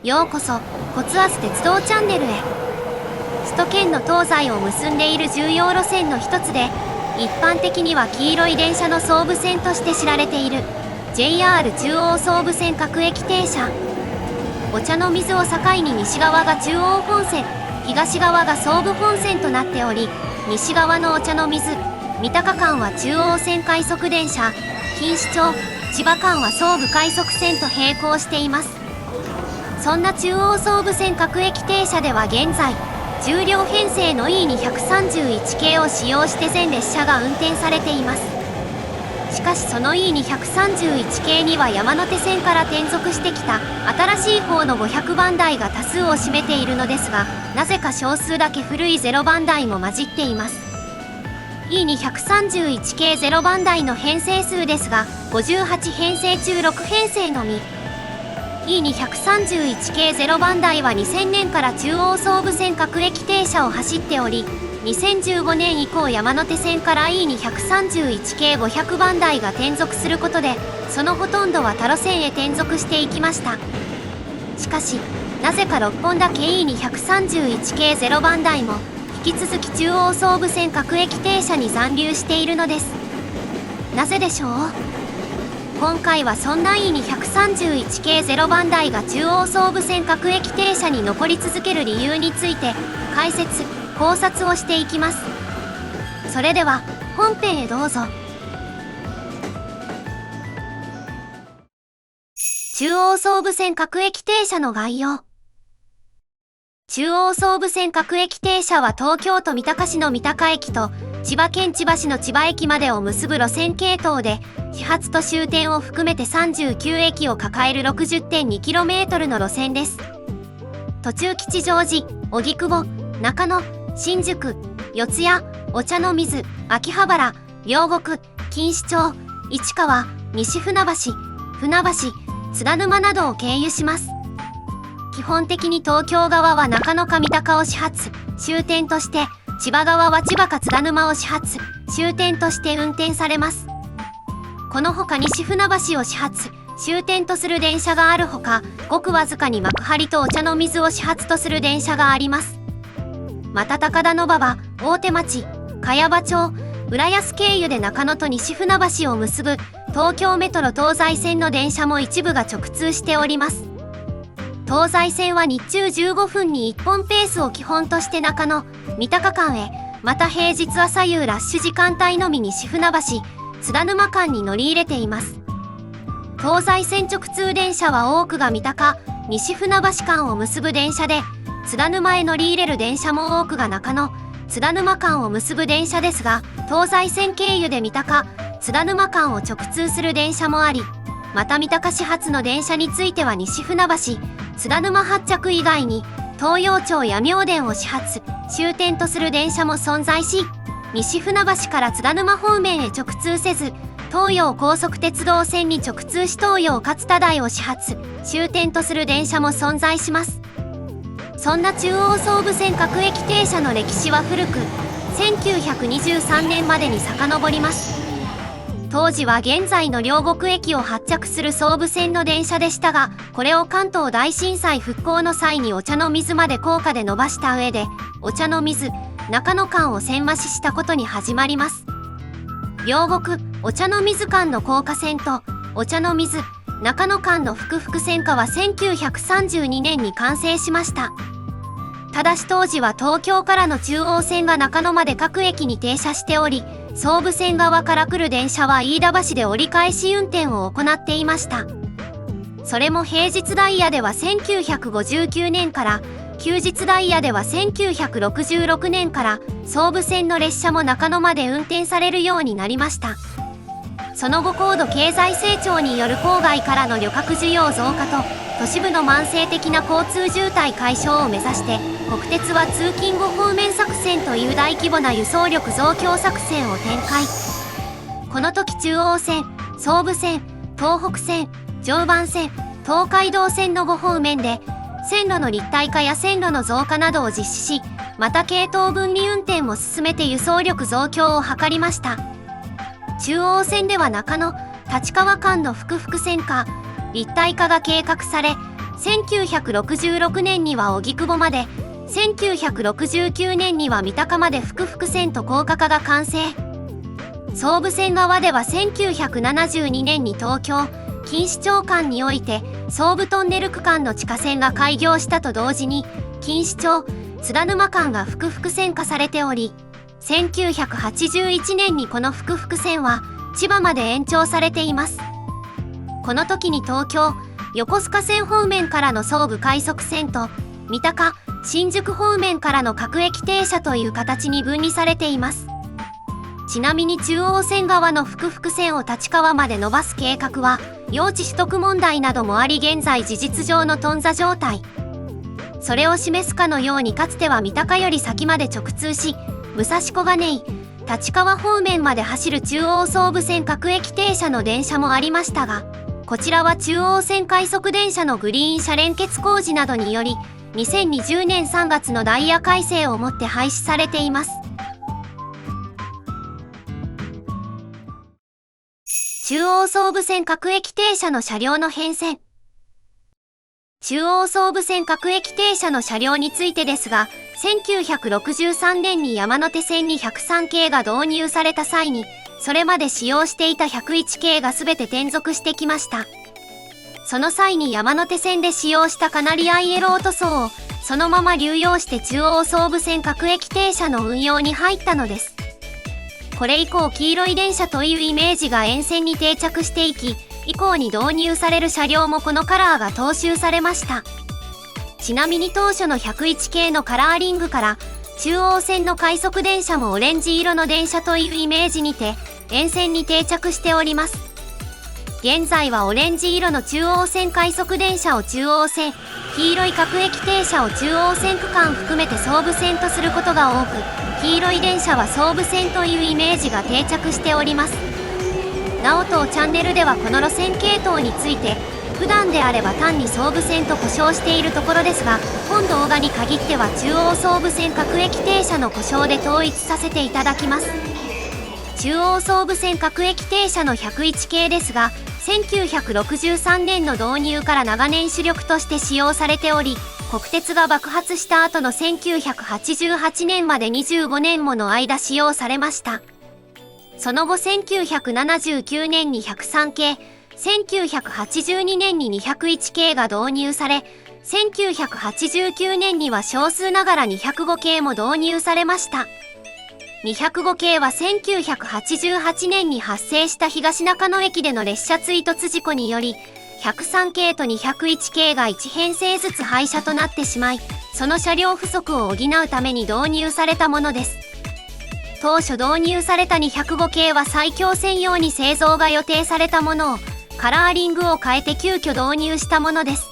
ようこそコツアス鉄道チャンネルへ。首都圏の東西を結んでいる重要路線の一つで、一般的には黄色い電車の総武線として知られている JR 中央総武線各駅停車。お茶の水を境に西側が中央本線、東側が総武本線となっており、西側のお茶の水三鷹間は中央線快速電車、錦糸町千葉間は総武快速線と並行しています。そんな中央総武線各駅停車では現在10両編成の E231 系を使用して全列車が運転されています。しかしその E231 系には山手線から転属してきた新しい方の500番台が多数を占めているのですが、なぜか少数だけ古い0番台も混じっています。E231 系0番台の編成数ですが58編成中6編成のみ。E231 系0番台は2000年から中央総武線各駅停車を走っており、2015年以降山手線から E231 系500番台が転属することで、そのほとんどは他路線へ転属していきました。しかしなぜか6本だけ E231 系0番台も引き続き中央総武線各駅停車に残留しているのです。なぜでしょう。今回はそんな E231 系0番台が中央総武線各駅停車に残り続ける理由について解説・考察をしていきます。それでは本編へどうぞ。中央総武線各駅停車の概要。中央総武線各駅停車は東京都三鷹市の三鷹駅と千葉県千葉市の千葉駅までを結ぶ路線系統で、始発と終点を含めて39駅を抱える 60.2km の路線です。途中吉祥寺、荻窪、中野、新宿、四谷、お茶の水、秋葉原、両国、錦糸町、市川、西船橋、船橋、津田沼などを経由します。基本的に東京側は中野か三鷹を始発、終点として、千葉側は千葉か津田沼を始発、終点として運転されます。このほか西船橋を始発、終点とする電車があるほか、ごくわずかに幕張とお茶の水を始発とする電車があります。また高田馬場、大手町、茅場町、浦安経由で中野と西船橋を結ぶ東京メトロ東西線の電車も一部が直通しております。東西線は日中15分に1本ペースを基本として中野、三鷹間へ、また平日は左右ラッシュ時間帯のみ西船橋、津田沼間に乗り入れています。東西線直通電車は多くが三鷹、西船橋間を結ぶ電車で、津田沼へ乗り入れる電車も多くが中野、津田沼間を結ぶ電車ですが、東西線経由で三鷹、津田沼間を直通する電車もあり、また三鷹始発の電車については西船橋、津田沼発着以外に東陽町や妙典を始発、終点とする電車も存在し、西船橋から津田沼方面へ直通せず、東陽高速鉄道線に直通し東陽勝田台を始発、終点とする電車も存在します。そんな中央総武線各駅停車の歴史は古く、1923年までに遡ります。当時は現在の両国駅を発着する総武線の電車でしたが、これを関東大震災復興の際にお茶の水まで高架で伸ばした上で、お茶の水、中野間を線増ししたことに始まります。両国、お茶の水間の高架線と、お茶の水、中野間の複々線化は1932年に完成しました。ただし当時は東京からの中央線が中野まで各駅に停車しており、総武線側から来る電車は飯田橋で折り返し運転を行っていました。それも平日ダイヤでは1959年から、休日ダイヤでは1966年から総武線の列車も中野まで運転されるようになりました。その後高度経済成長による郊外からの旅客需要増加と都市部の慢性的な交通渋滞解消を目指して国鉄は通勤後方面作戦という大規模な輸送力増強作戦を展開。この時中央線、総武線、東北線、常磐線、東海道線の5方面で線路の立体化や線路の増加などを実施し、また系統分離運転も進めて輸送力増強を図りました。中央線では中野、立川間の複々線化、立体化が計画され、1966年には荻窪まで、1969年には三鷹まで複々線と高架化が完成。総武線側では1972年に東京錦糸町間において総武トンネル区間の地下線が開業したと同時に、錦糸町津田沼間が複々線化されており、1981年にこの複々線は千葉まで延長されています。この時に東京横須賀線方面からの総武快速線と三鷹新宿方面からの各駅停車という形に分離されています。ちなみに中央線側の複々線を立川まで伸ばす計画は用地取得問題などもあり、現在事実上の頓挫状態。それを示すかのように、かつては三鷹より先まで直通し、武蔵小金井立川方面まで走る中央総武線各駅停車の電車もありましたが、こちらは中央線快速電車のグリーン車連結工事などにより2020年3月のダイヤ改正をもって廃止されています。中央総武線各駅停車の車両の変遷。中央総武線各駅停車の車両についてですが、1963年に山手線に103系が導入された際に、それまで使用していた101系が全て転属してきました。その際に山手線で使用したカナリアイエロー塗装をそのまま流用して中央総武線各駅停車の運用に入ったのです。これ以降、黄色い電車というイメージが沿線に定着していき、以降に導入される車両もこのカラーが踏襲されました。ちなみに当初の101系のカラーリングから中央線の快速電車もオレンジ色の電車というイメージにて沿線に定着しております。現在はオレンジ色の中央線快速電車を中央線、黄色い各駅停車を中央線区間含めて総武線とすることが多く、黄色い電車は総武線というイメージが定着しております。なお当チャンネルではこの路線系統について普段であれば単に総武線と呼称しているところですが、本動画に限っては中央総武線各駅停車の呼称で統一させていただきます。中央総武線各駅停車の101系ですが、1963年の導入から長年主力として使用されており、国鉄が爆発した後の1988年まで25年もの間使用されました。その後1979年に103系、1982年に201系が導入され、1989年には少数ながら205系も導入されました。205系は1988年に発生した東中野駅での列車追突事故により、103系と201系が1編成ずつ廃車となってしまい、その車両不足を補うために導入されたものです。当初導入された205系は埼京線用に製造が予定されたものを、カラーリングを変えて急遽導入したものです。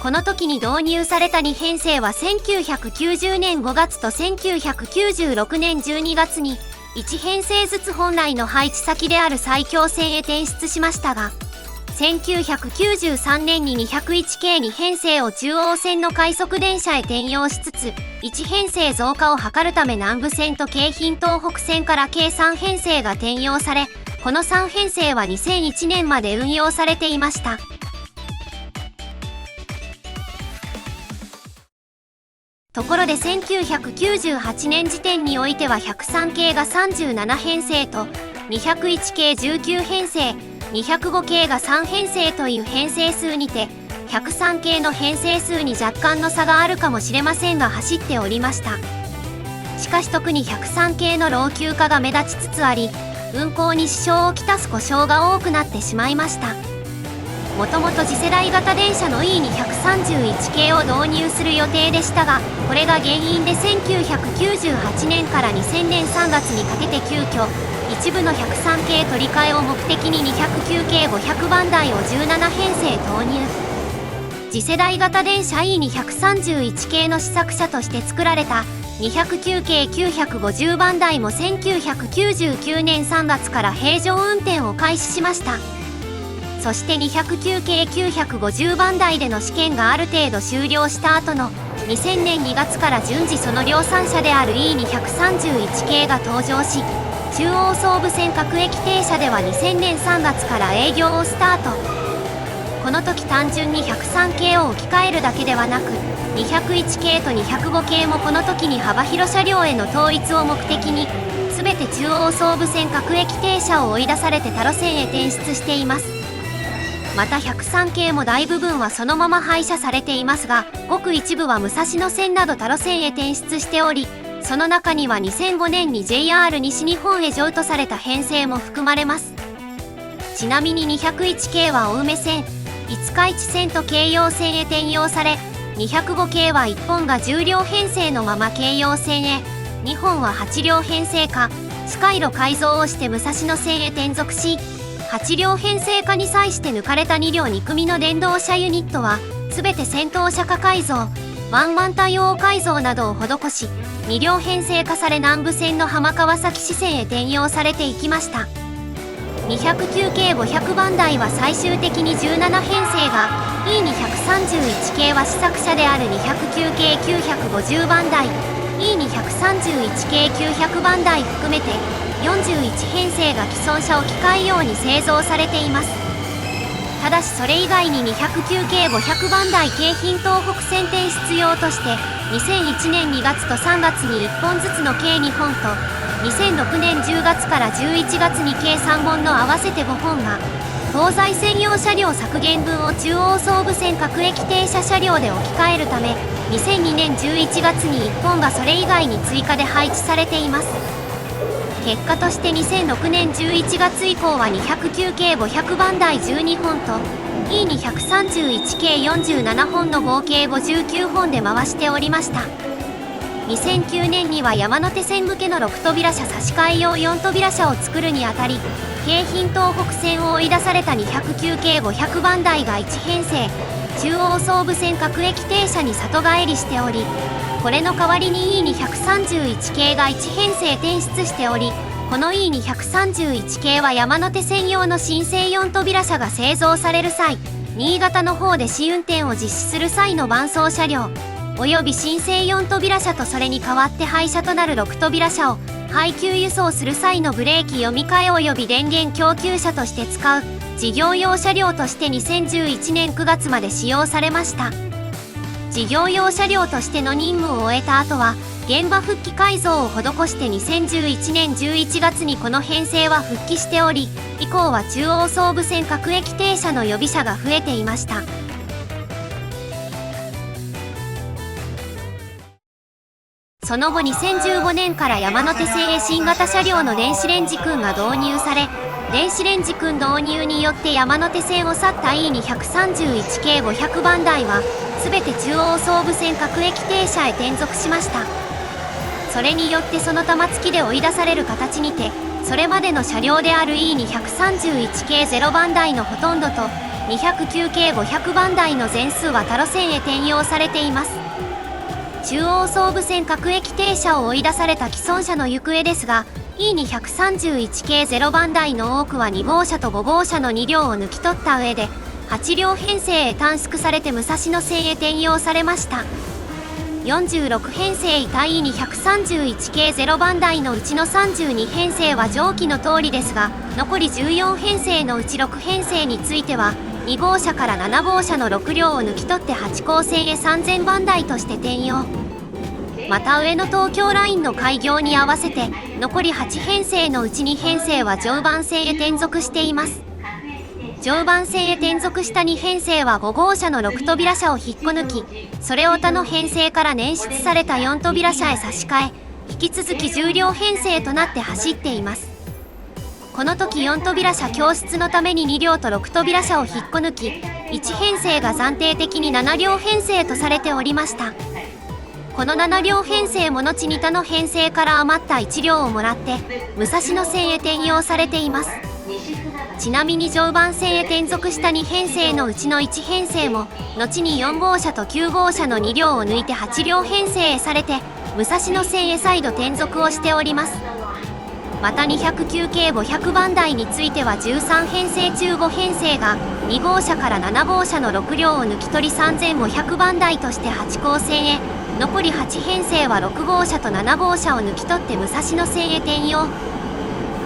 この時に導入された2編成は1990年5月と1996年12月に1編成ずつ本来の配置先である埼京線へ転出しましたが、1993年に201系2編成を中央線の快速電車へ転用しつつ、1編成増加を図るため南武線と京浜東北線から計3編成が転用され、この3編成は2001年まで運用されていました。ところで1998年時点においては103系が37編成と201系19編成、205系が3編成という編成数にて、103系の編成数に若干の差があるかもしれませんが走っておりました。しかし特に103系の老朽化が目立ちつつあり、運行に支障をきたす故障が多くなってしまいました。もともと次世代型電車の E231 系を導入する予定でしたが、これが原因で1998年から2000年3月にかけて急遽一部の103系取り替えを目的に209系500番台を17編成投入。次世代型電車 E231 系の試作車として作られた209系950番台も1999年3月から平常運転を開始しました。そして209系950番台での試験がある程度終了した後の2000年2月から順次その量産車である E231 系が登場し、中央総武線各駅停車では2000年3月から営業をスタート。この時単純に103系を置き換えるだけではなく、201系と205系もこの時に幅広車両への統一を目的に、全て中央総武線各駅停車を追い出されて他路線へ転出しています。また103系も大部分はそのまま廃車されていますが、ごく一部は武蔵野線など他路線へ転出しており、その中には2005年に JR 西日本へ譲渡された編成も含まれます。ちなみに201系は青梅線、五日市線と京葉線へ転用され、205系は1本が10両編成のまま京葉線へ、2本は8両編成か、スカイロ改造をして武蔵野線へ転属し、8両編成化に際して抜かれた2両2組の電動車ユニットは、全て先頭車化改造、ワンマン対応改造などを施し、2両編成化され南武線の浜川崎支線へ転用されていきました。209系500番台は最終的に17編成が、E231 系は試作車である209系950番台、E231 系900番台含めて41編成が既存車を機械用に製造されています。ただしそれ以外に209系500番台京浜東北線転出用として2001年2月と3月に1本ずつの計2本と2006年10月から11月に計3本の合わせて5本が東西専用車両削減分を中央総武線各駅停車車両で置き換えるため2002年11月に1本がそれ以外に追加で配置されています。結果として2006年11月以降は209系500番台12本と E231 系47本の合計59本で回しておりました。2009年には山手線向けの6扉車差し替え用4扉車を作るにあたり、京浜東北線を追い出された209系500番台が1編成、中央総武線各駅停車に里帰りしており、これの代わりに E231 系が1編成転出しており、この E231 系は山手線用の新生4扉車が製造される際、新潟の方で試運転を実施する際の伴走車両、および新生4扉車とそれに代わって廃車となる6扉車を配給輸送する際のブレーキ読み替えおよび電源供給車として使う事業用車両として2011年9月まで使用されました。事業用車両としての任務を終えた後は現場復帰改造を施して2011年11月にこの編成は復帰しており、以降は中央総武線各駅停車の予備車が増えていました。その後2015年から山手線へ新型車両の電子レンジ君が導入され、電子レンジ君導入によって山手線を去った E231 系500番台は全て中央総武線各駅停車へ転属しました。それによってその玉突きで追い出される形にて、それまでの車両である E231 系0番台のほとんどと209系500番台の全数は他路線へ転用されています。中央総武線各駅停車を追い出された既存車の行方ですが、E231 系0番台の多くは2号車と5号車の2両を抜き取った上で8両編成へ短縮されて武蔵野線へ転用されました。46編成いた E231 系0番台のうちの32編成は上記の通りですが、残り14編成のうち6編成については2号車から7号車の6両を抜き取って8号線へ3000番台として転用。また上の東京ラインの開業に合わせて残り8編成のうち2編成は常磐線へ転属しています。常磐線へ転属した2編成は5号車の6扉車を引っこ抜き、それを他の編成から捻出された4扉車へ差し替え、引き続き10両編成となって走っています。この時4扉車供出のために2両と6扉車を引っこ抜き、1編成が暫定的に7両編成とされておりました。この7両編成も後に他の編成から余った1両をもらって武蔵野線へ転用されています。ちなみに常磐線へ転属した2編成のうちの1編成も後に4号車と9号車の2両を抜いて8両編成へされて武蔵野線へ再度転属をしております。また209系500番台については13編成中5編成が2号車から7号車の6両を抜き取り3500番台として8号線へ、残り8編成は6号車と7号車を抜き取って武蔵野線へ転用。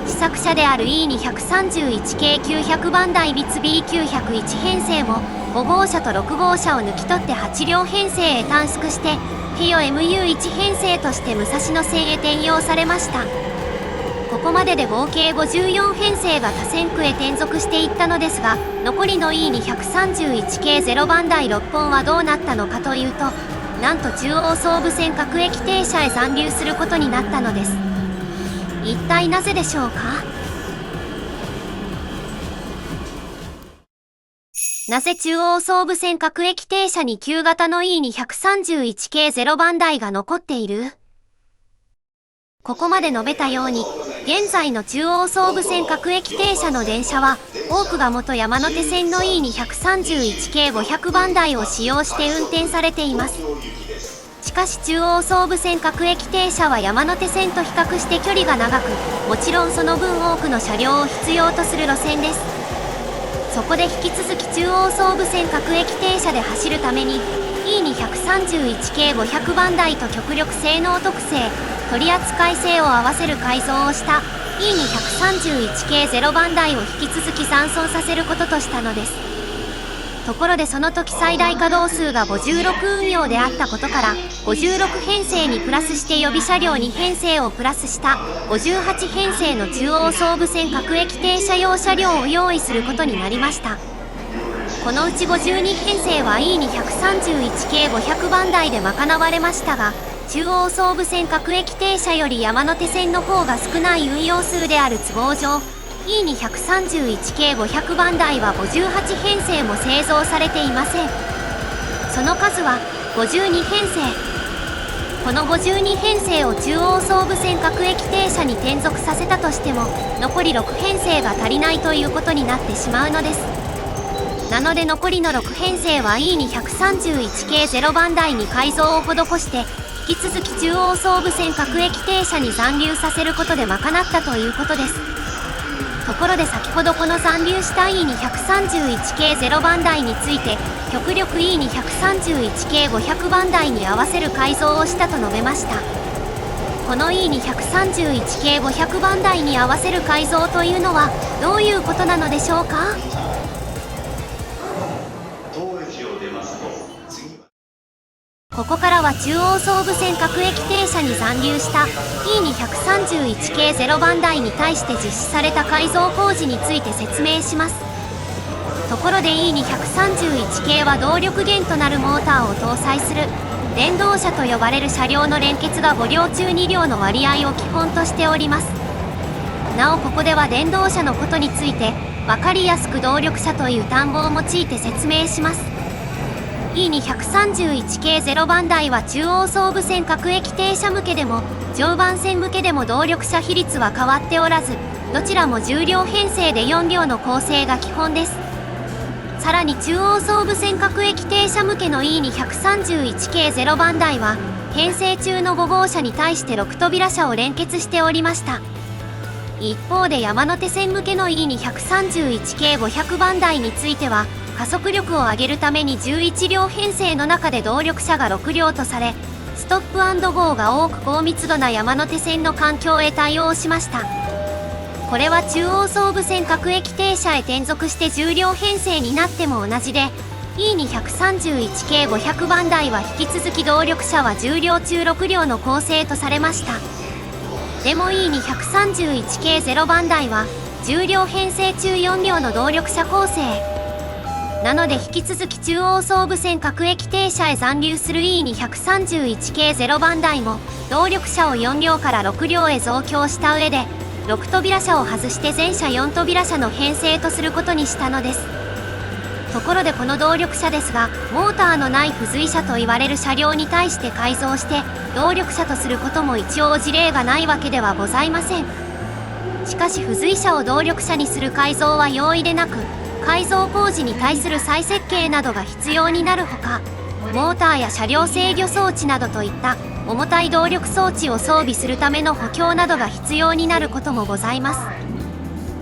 試作車である E231 系900番台ビツ B901 編成も5号車と6号車を抜き取って8両編成へ短縮してヘヨ MU1 編成として武蔵野線へ転用されました。ここまでで合計54編成が他線区へ転属していったのですが、残りの E231 系0番台6本はどうなったのかというと、なんと中央総武線各駅停車へ残留することになったのです。一体なぜでしょうか？なぜ中央総武線各駅停車に旧型の E231 系0番台が残っている？ここまで述べたように、現在の中央総武線各駅停車の電車は、多くが元山手線の E231 系500番台を使用して運転されています。しかし中央総武線各駅停車は山手線と比較して距離が長く、もちろんその分多くの車両を必要とする路線です。そこで引き続き中央総武線各駅停車で走るために E231 系500番台と極力性能特性、取扱性を合わせる改造をした E231 系0番台を引き続き残存させることとしたのです。ところでその時最大稼働数が56運用であったことから56編成にプラスして予備車両2編成をプラスした58編成の中央総武線各駅停車用車両を用意することになりました。このうち52編成は E231 系500番台で賄われましたが、中央総武線各駅停車より山手線の方が少ない運用数である都合上、E231 系500番台は58編成も製造されていません。その数は52編成。この52編成を中央総武線各駅停車に転属させたとしても、残り6編成が足りないということになってしまうのです。なので残りの6編成は E231 系0番台に改造を施して、引き続き中央総武線各駅停車に残留させることで賄ったということです。ところで先ほどこの残留した E231 系0番台について、極力 E231 系500番台に合わせる改造をしたと述べました。この E231 系500番台に合わせる改造というのはどういうことなのでしょうか？ここからは中央総武線各駅停車に残留した E231 系0番台に対して実施された改造工事について説明します。ところで E231 系は動力源となるモーターを搭載する電動車と呼ばれる車両の連結が5両中2両の割合を基本としております。なおここでは電動車のことについて分かりやすく動力車という単語を用いて説明します。E231 系0番台は中央総武線各駅停車向けでも常磐線向けでも動力車比率は変わっておらず、どちらも10両編成で4両の構成が基本です。さらに中央総武線各駅停車向けの E231 系0番台は編成中の5号車に対して6扉車を連結しておりました。一方で山手線向けの E231 系500番台については加速力を上げるために11両編成の中で動力車が6両とされ、ストップ&ゴーが多く高密度な山手線の環境へ対応しました。これは中央総武線各駅停車へ転属して10両編成になっても同じで、E231 系500番台は引き続き動力車は10両中6両の構成とされました。でも E231 系0番台は10両編成中4両の動力車構成。なので引き続き中央総武線各駅停車へ残留する E231 系0番台も動力車を4両から6両へ増強した上で6扉車を外して全車4扉車の編成とすることにしたのです。ところでこの動力車ですが、モーターのない付随車と言われる車両に対して改造して動力車とすることも一応事例がないわけではございません。しかし付随車を動力車にする改造は容易でなく、改造工事に対する再設計などが必要になるほか、モーターや車両制御装置などといった重たい動力装置を装備するための補強などが必要になることもございます。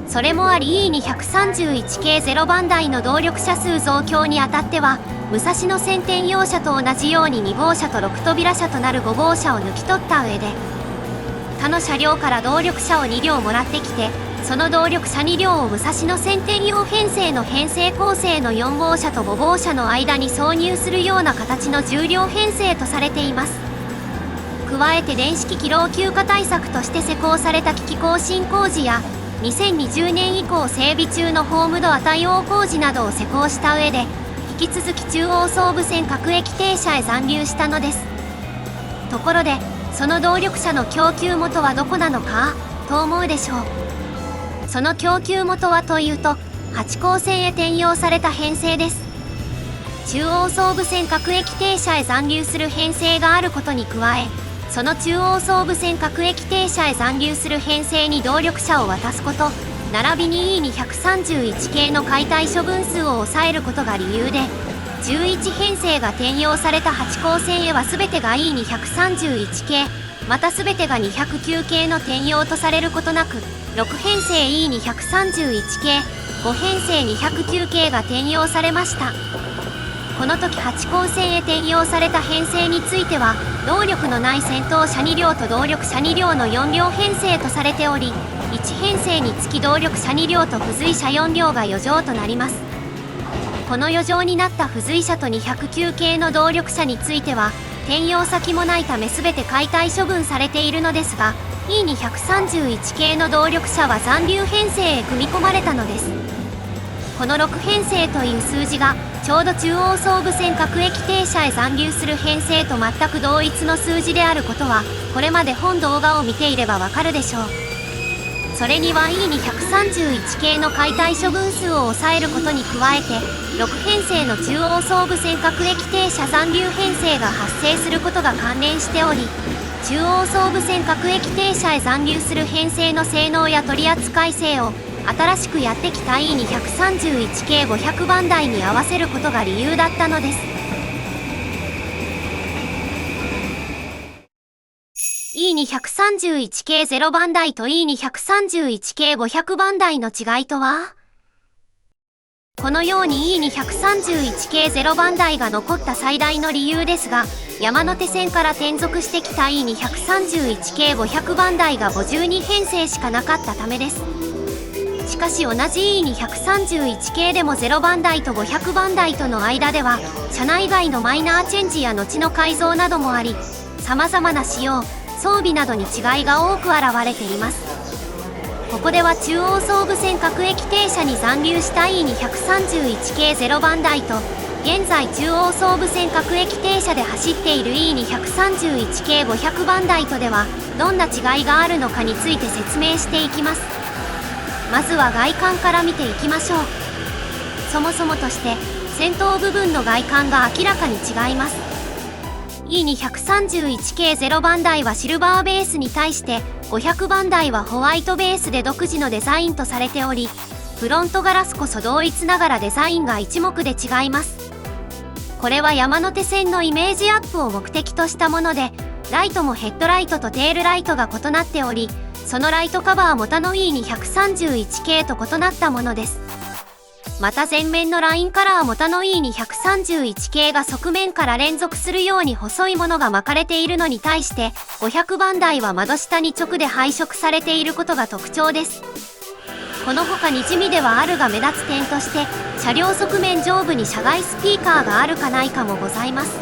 それもあり E231 系0番台の動力車数増強にあたっては、武蔵野線転用車と同じように2号車と6扉車となる5号車を抜き取った上で、他の車両から動力車を2両もらってきて、その動力車2両を武蔵野線転用編成の編成構成の4号車と5号車の間に挿入するような形の10両編成とされています。加えて電子機器老朽化対策として施行された機器更新工事や2020年以降整備中のホームドア対応工事などを施行した上で、引き続き中央総武線各駅停車へ残留したのです。ところで、その動力車の供給元はどこなのかと思うでしょう。その供給元はというと、八高線へ転用された編成です。中央総武線各駅停車へ残留する編成があることに加え、その中央総武線各駅停車へ残留する編成に動力車を渡すこと、並びに E231 系の解体処分数を抑えることが理由で、11編成が転用された八高線へは全てが E231 系、また全てが209系の転用とされることなく、6編成 E231 系、5編成209系が転用されました。この時八高線へ転用された編成については、動力のない先頭車2両と動力車2両の4両編成とされており、1編成につき動力車2両と付随車4両が余剰となります。この余剰になった付随車と209系の動力車については、転用先もないため全て解体処分されているのですが、E231 系の動力車は残留編成へ組み込まれたのです。この6編成という数字がちょうど中央総武線各駅停車へ残留する編成と全く同一の数字であることは、これまで本動画を見ていればわかるでしょう。それには E231 系の解体処分数を抑えることに加えて、6編成の中央総武線各駅停車残留編成が発生することが関連しており、中央総武線各駅停車へ残留する編成の性能や取扱性を新しくやってきた E231 系500番台に合わせることが理由だったのです。E231 系0番台と E231 系500番台の違いとは？このように E231 系0番台が残った最大の理由ですが、山手線から転属してきた E231 系500番台が52編成しかなかったためです。しかし同じ E231 系でも0番台と500番台との間では、車内外のマイナーチェンジや後の改造などもあり、様々な仕様、装備などに違いが多く現れています。ここでは中央総武線各駅停車に残留した E231 系0番台と、現在中央総武線各駅停車で走っている E231 系500番台とでは、どんな違いがあるのかについて説明していきます。まずは外観から見ていきましょう。そもそもとして、先頭部分の外観が明らかに違います。E231 系0番台はシルバーベースに対して、500番台はホワイトベースで独自のデザインとされており、フロントガラスこそ同一ながらデザインが一目で違います。これは山手線のイメージアップを目的としたもので、ライトもヘッドライトとテールライトが異なっており、そのライトカバーも他の E231 系と異なったものです。また前面のラインカラーも他の E231 系が側面から連続するように細いものが巻かれているのに対して、500番台は窓下に直で配色されていることが特徴です。この他に地味ではあるが目立つ点として、車両側面上部に車外スピーカーがあるかないかもございます。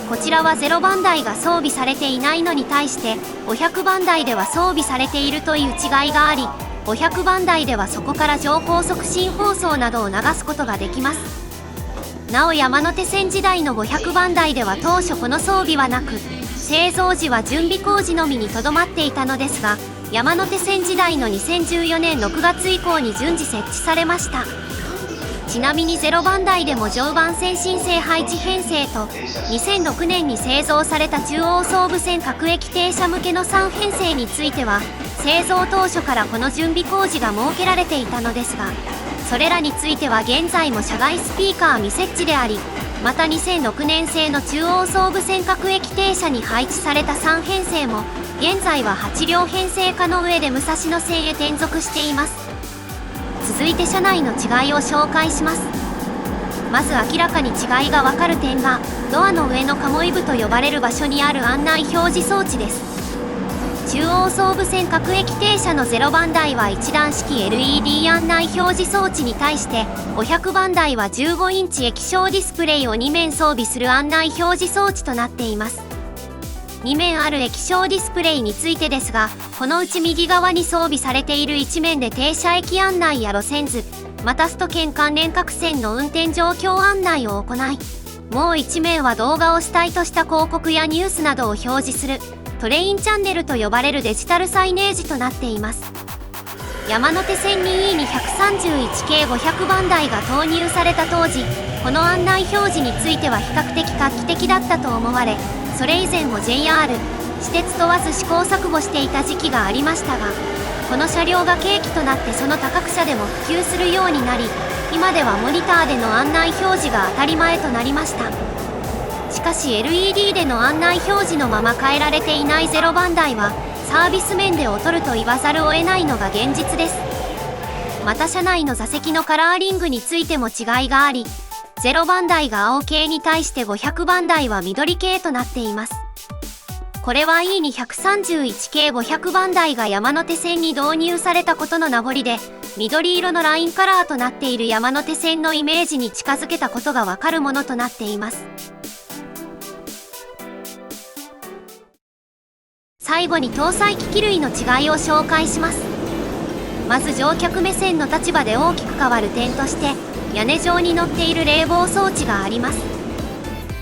こちらは0番台が装備されていないのに対して、500番台では装備されているという違いがあり、500番台ではそこから情報促進放送などを流すことができます。なお山手線時代の500番台では当初この装備はなく、製造時は準備工事のみにとどまっていたのですが、山手線時代の2014年6月以降に順次設置されました。ちなみに0番台でも常磐線新生配置編成と2006年に製造された中央総武線各駅停車向けの3編成については製造当初からこの準備工事が設けられていたのですが、それらについては現在も車外スピーカー未設置であり、また2006年製の中央総武線各駅停車に配置された3編成も現在は8両編成化の上で武蔵野線へ転属しています。続いて車内の違いを紹介します。まず明らかに違いがわかる点が、ドアの上の鴨居部と呼ばれる場所にある案内表示装置です。中央総武線各駅停車の0番台は一段式 LED 案内表示装置に対して、500番台は15インチ液晶ディスプレイを2面装備する案内表示装置となっています。2面ある液晶ディスプレイについてですが、このうち右側に装備されている1面で停車駅案内や路線図、また首都圏関連各線の運転状況案内を行い、もう1面は動画を主体とした広告やニュースなどを表示するトレインチャンネルと呼ばれるデジタルサイネージとなっています。山手線に E に131系500番台が投入された当時、この案内表示については比較的画期的だったと思われ、それ以前も JR、私鉄問わず試行錯誤していた時期がありましたが、この車両が契機となってその多角車でも普及するようになり、今ではモニターでの案内表示が当たり前となりました。しかし LED での案内表示のまま変えられていない0番台はサービス面で劣ると言わざるを得ないのが現実です。また車内の座席のカラーリングについても違いがあり、0番台が青系に対して500番台は緑系となっています。これは E に131系500番台が山手線に導入されたことの名残で、緑色のラインカラーとなっている山手線のイメージに近づけたことがわかるものとなっています。最後に搭載機器類の違いを紹介します。まず乗客目線の立場で大きく変わる点として、屋根上に乗っている冷房装置があります。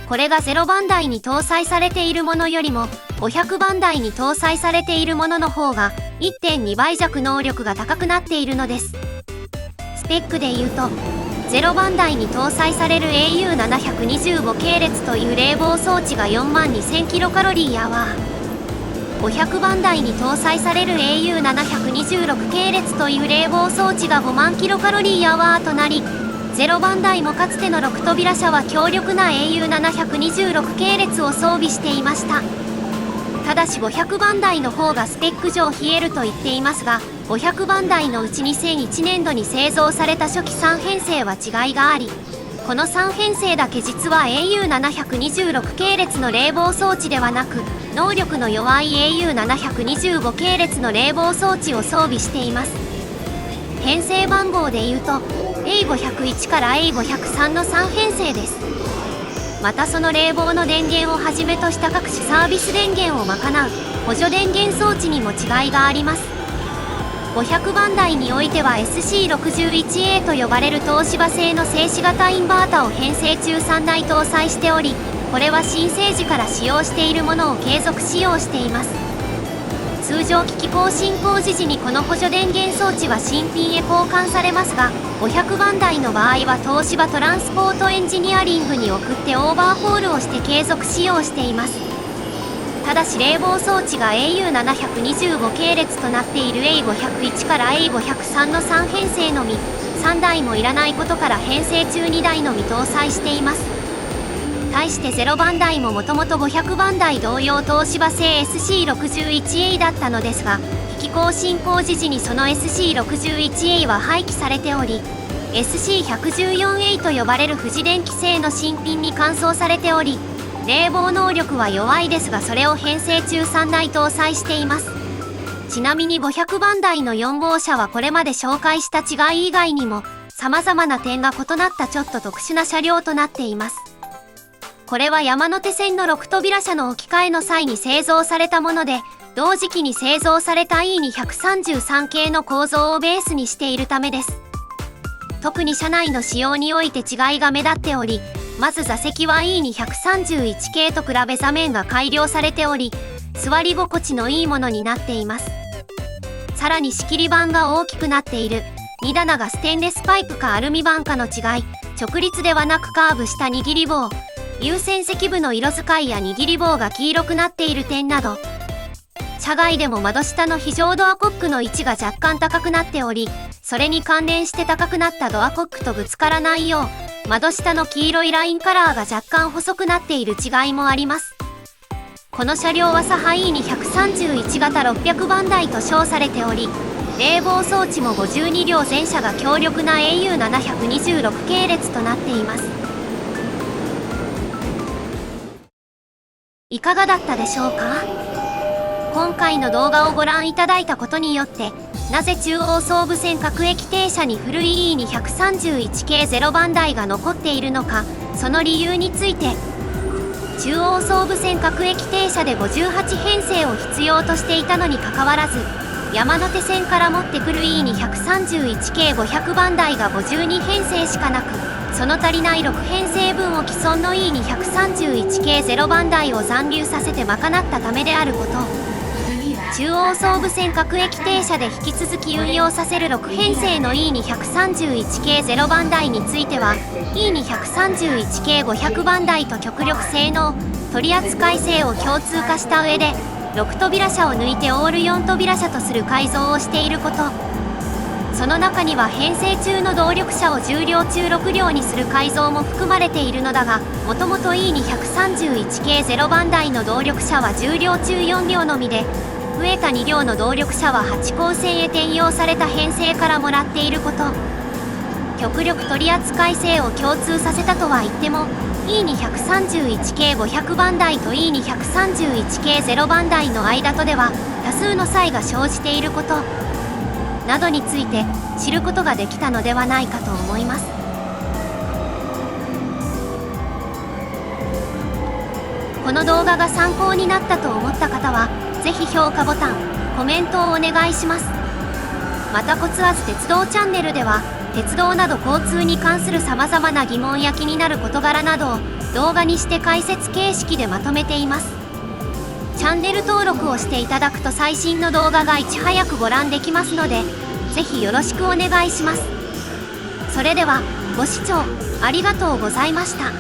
これが0番台に搭載されているものよりも500番台に搭載されているものの方が 1.2 倍弱能力が高くなっているのです。スペックで言うと、0番台に搭載される au725 系列という冷房装置が 42,000kcal アワー、500番台に搭載される au726 系列という冷房装置が 50,000kcal アワーとなり、0番台もかつての6扉車は強力な au726 系列を装備していました。ただし500番台の方がスペック上冷えると言っていますが、500番台のうち2001年度に製造された初期3編成は違いがあり、この3編成だけ実は au726 系列の冷房装置ではなく、能力の弱い au725 系列の冷房装置を装備しています。編成番号でいうと A501 から A503 の3編成です。またその冷房の電源をはじめとした各種サービス電源を賄う補助電源装置にも違いがあります。500番台においては SC61A と呼ばれる東芝製の静止型インバータを編成中3台搭載しており、これは新生時から使用しているものを継続使用しています。通常機器更新工事時にこの補助電源装置は新品へ交換されますが、500番台の場合は東芝トランスポートエンジニアリングに送ってオーバーホールをして継続使用しています。ただし冷房装置が au725 系列となっている A501 から A503 の3編成のみ、3台もいらないことから編成中2台のみ搭載しています。対して0番台ももともと500番台同様東芝製 SC61A だったのですが、機器更新工事時にその SC61A は廃棄されており、SC114A と呼ばれる富士電機製の新品に換装されており、冷房能力は弱いですがそれを編成中3台搭載しています。ちなみに500番台の4号車はこれまで紹介した違い以外にも様々な点が異なったちょっと特殊な車両となっています。これは山手線の6扉車の置き換えの際に製造されたもので、同時期に製造された E に133系の構造をベースにしているためです。特に車内の仕様において違いが目立っており、まず座席は E に131系と比べ座面が改良されており、座り心地のいいものになっています。さらに仕切り板が大きくなっている、荷棚がステンレスパイプかアルミ板かの違い、直立ではなくカーブした握り棒、優先席部の色使いや握り棒が黄色くなっている点など、車外でも窓下の非常ドアコックの位置が若干高くなっており、それに関連して高くなったドアコックとぶつからないよう、窓下の黄色いラインカラーが若干細くなっている違いもあります。この車両はサハ E に131型600番台と称されており、冷房装置も52両全車が強力な au726 系列となっています。いかがだったでしょうか？今回の動画をご覧いただいたことによって、なぜ中央総武線各駅停車に古い E231 系0番台が残っているのか、その理由について、中央総武線各駅停車で58編成を必要としていたのにかかわらず、山手線から持ってくる E231 系500番台が52編成しかなく、その足りない6編成分を既存の E231 系0番台を残留させて賄ったためであること。中央総武線各駅停車で引き続き運用させる6編成の E231 系0番台については E231 系500番台と極力性能、取扱性を共通化した上で6扉車を抜いてオール4扉車とする改造をしていること。その中には編成中の動力車を10両中6両にする改造も含まれているのだが、もともと E231 系0番台の動力車は10両中4両のみで、増えた2両の動力車は8号線へ転用された編成からもらっていること。極力取扱性を共通させたとは言っても、E231 系500番台と E231 系0番台の間とでは多数の差異が生じていることなどについて知ることができたのではないかと思います。この動画が参考になったと思った方は、ぜひ評価ボタン、コメントをお願いします。またコツアズ鉄道チャンネルでは、鉄道など交通に関する様々な疑問や気になる事柄などを動画にして解説形式でまとめています。チャンネル登録をしていただくと最新の動画がいち早くご覧できますので、ぜひよろしくお願いします。それでは、ご視聴ありがとうございました。